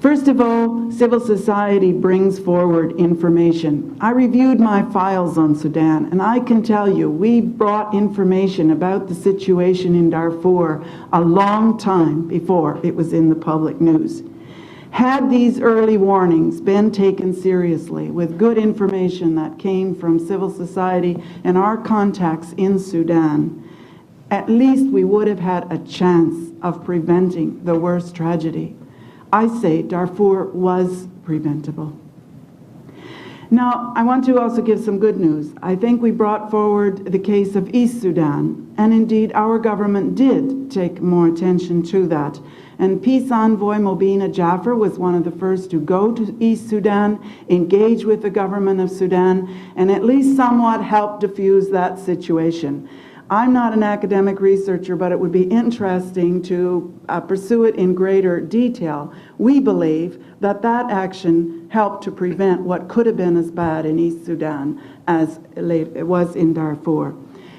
First of all, civil society brings forward information. I reviewed my files on Sudan, and I can tell you, we brought information about the situation in Darfur a long time before it was in the public news. Had these early warnings been taken seriously with good information that came from civil society and our contacts in Sudan, at least we would have had a chance of preventing the worst tragedy. I say Darfur was preventable. Now, I want to also give some good news. I think we brought forward the case of East Sudan, and indeed our government did take more attention to that. And Peace Envoy Mobina Jaffer was one of the first to go to East Sudan, engage with the government of Sudan, and at least somewhat help diffuse that situation. I'm not an academic researcher, but it would be interesting to pursue it in greater detail. We believe that that action helped to prevent what could have been as bad in East Sudan as it was in Darfur.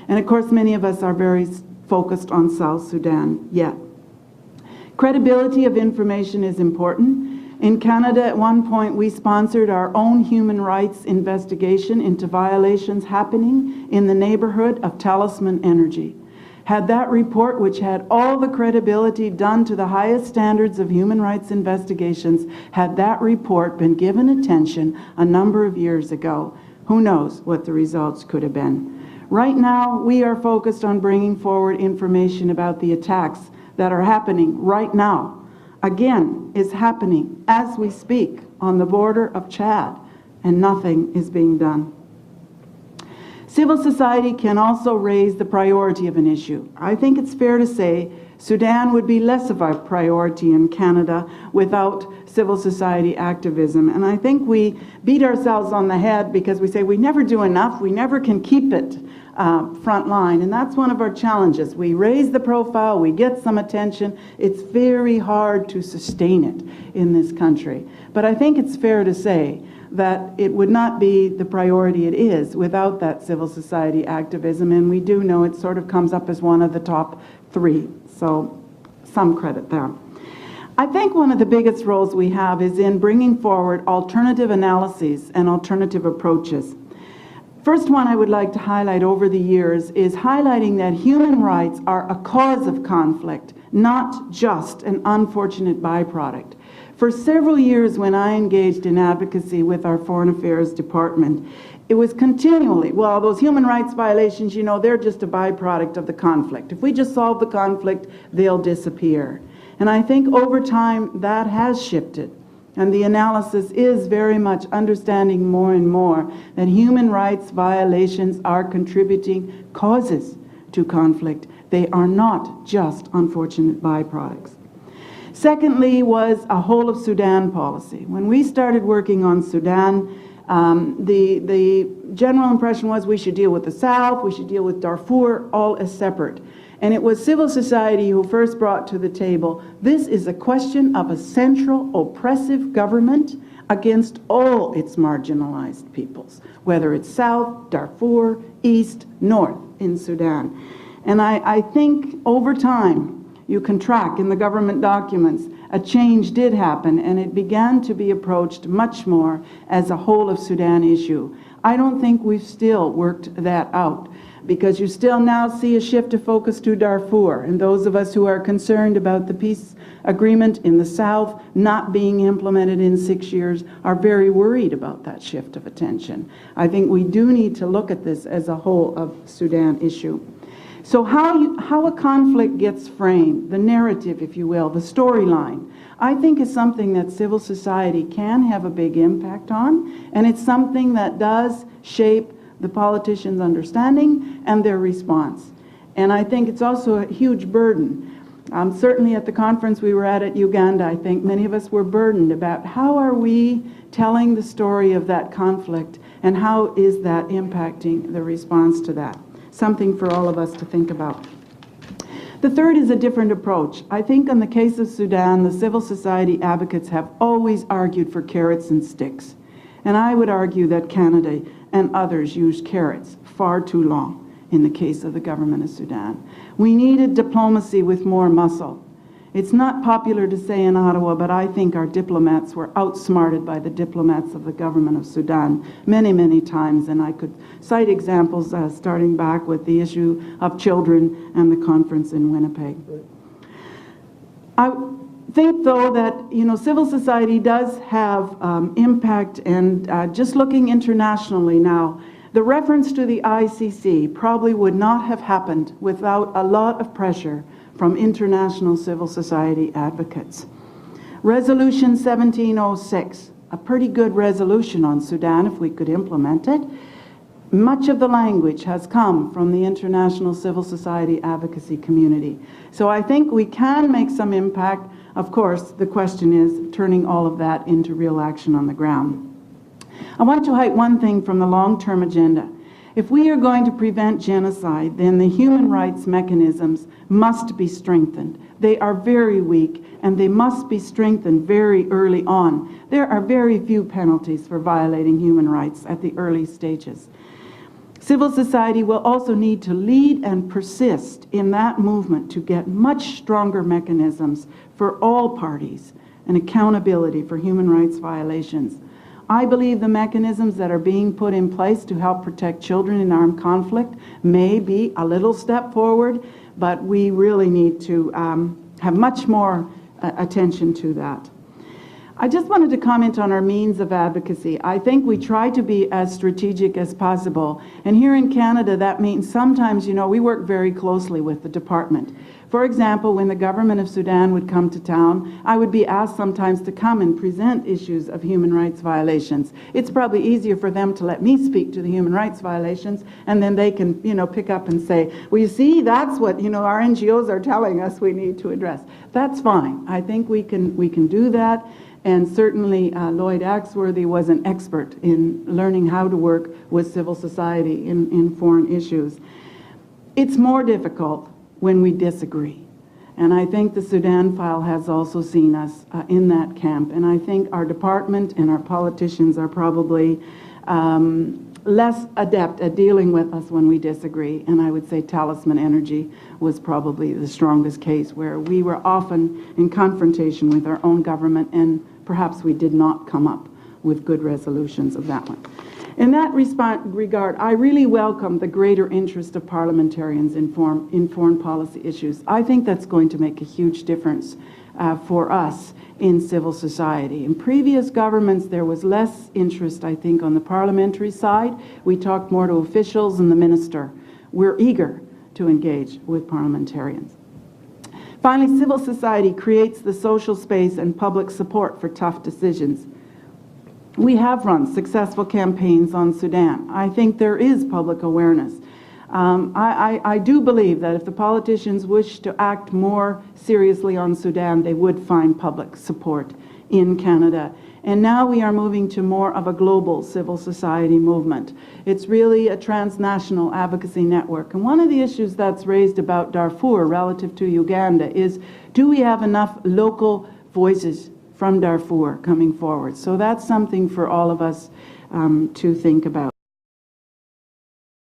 And of course, many of us are very focused on South Sudan yet. Credibility of information is important. In Canada, at one point, we sponsored our own human rights investigation into violations happening in the neighborhood of Talisman Energy. Had that report, which had all the credibility done to the highest standards of human rights investigations, had that report been given attention a number of years ago, who knows what the results could have been. Right now, we are focused on bringing forward information about the attacks that are happening right now. Again, is happening as we speak on the border of Chad, and nothing is being done. Civil society can also raise the priority of an issue. I think it's fair to say Sudan would be less of a priority in Canada without civil society activism. And I think we beat ourselves on the head because we say we never do enough, we never can keep it front line, and that's one of our challenges. We raise the profile, we get some attention. It's very hard to sustain it in this country. But I think it's fair to say that it would not be the priority it is without that civil society activism, and we do know it sort of comes up as one of the top three, so some credit there. I think one of the biggest roles we have is in bringing forward alternative analyses and alternative approaches. First one I would like to highlight over the years is highlighting that human rights are a cause of conflict, not just an unfortunate byproduct. For several years when I engaged in advocacy with our Foreign Affairs Department, it was continually, well, those human rights violations, you know, they're just a byproduct of the conflict. If we just solve the conflict, they'll disappear. And I think over time that has shifted. And the analysis is very much understanding more and more that human rights violations are contributing causes to conflict. They are not just unfortunate byproducts. Secondly was a whole of Sudan policy. When we started working on Sudan, the general impression was we should deal with the South, we should deal with Darfur, all as separate. And it was civil society who first brought to the table, this is a question of a central oppressive government against all its marginalized peoples, whether it's South, Darfur, East, North in Sudan. And I think over time, you can track in the government documents, a change did happen and it began to be approached much more as a whole of Sudan issue. I don't think we've still worked that out, because you still now see a shift of focus to Darfur, and those of us who are concerned about the peace agreement in the South not being implemented in 6 years are very worried about that shift of attention. I think we do need to look at this as a whole of Sudan issue. So how a conflict gets framed, the narrative, if you will, the storyline, I think is something that civil society can have a big impact on, and it's something that does shape the politicians' understanding and their response. And I think it's also a huge burden. Certainly at the conference we were at Uganda, I think many of us were burdened about how are we telling the story of that conflict and how is that impacting the response to that. Something for all of us to think about. The third is a different approach. I think in the case of Sudan, the civil society advocates have always argued for carrots and sticks. And I would argue that Canada and others use carrots far too long in the case of the government of Sudan. We needed diplomacy with more muscle. It's not popular to say in Ottawa, but I think our diplomats were outsmarted by the diplomats of the government of Sudan many, many times, and I could cite examples starting back with the issue of children and the conference in Winnipeg. I think, though, that civil society does have impact, and just looking internationally now, the reference to the ICC probably would not have happened without a lot of pressure from international civil society advocates. Resolution 1706, a pretty good resolution on Sudan if we could implement it. Much of the language has come from the international civil society advocacy community. So I think we can make some impact. Of course, the question is turning all of that into real action on the ground. I want to highlight one thing from the long-term agenda. If we are going to prevent genocide, then the human rights mechanisms must be strengthened. They are very weak, and they must be strengthened very early on. There are very few penalties for violating human rights at the early stages. Civil society will also need to lead and persist in that movement to get much stronger mechanisms for all parties and accountability for human rights violations. I believe the mechanisms that are being put in place to help protect children in armed conflict may be a little step forward, but we really need to have much more attention to that. I just wanted to comment on our means of advocacy. I think we try to be as strategic as possible. And here in Canada, that means sometimes, we work very closely with the department. For example, when the government of Sudan would come to town, I would be asked sometimes to come and present issues of human rights violations. It's probably easier for them to let me speak to the human rights violations, and then they can, pick up and say, well, you see, that's what, our NGOs are telling us we need to address. That's fine. I think we can do that. And certainly Lloyd Axworthy was an expert in learning how to work with civil society in foreign issues. It's more difficult when we disagree. And I think the Sudan file has also seen us in that camp. And I think our department and our politicians are probably less adept at dealing with us when we disagree. And I would say Talisman Energy was probably the strongest case, where we were often in confrontation with our own government, and perhaps we did not come up with good resolutions of that one. In that regard, I really welcome the greater interest of parliamentarians in foreign policy issues. I think that's going to make a huge difference for us in civil society. In previous governments, there was less interest, I think, on the parliamentary side. We talked more to officials and the minister. We're eager to engage with parliamentarians. Finally, civil society creates the social space and public support for tough decisions. We have run successful campaigns on Sudan. I think there is public awareness. I do believe that if the politicians wish to act more seriously on Sudan, they would find public support in Canada. And now we are moving to more of a global civil society movement. It's really a transnational advocacy network. And one of the issues that's raised about Darfur relative to Uganda is, do we have enough local voices from Darfur coming forward? So that's something for all of us to think about.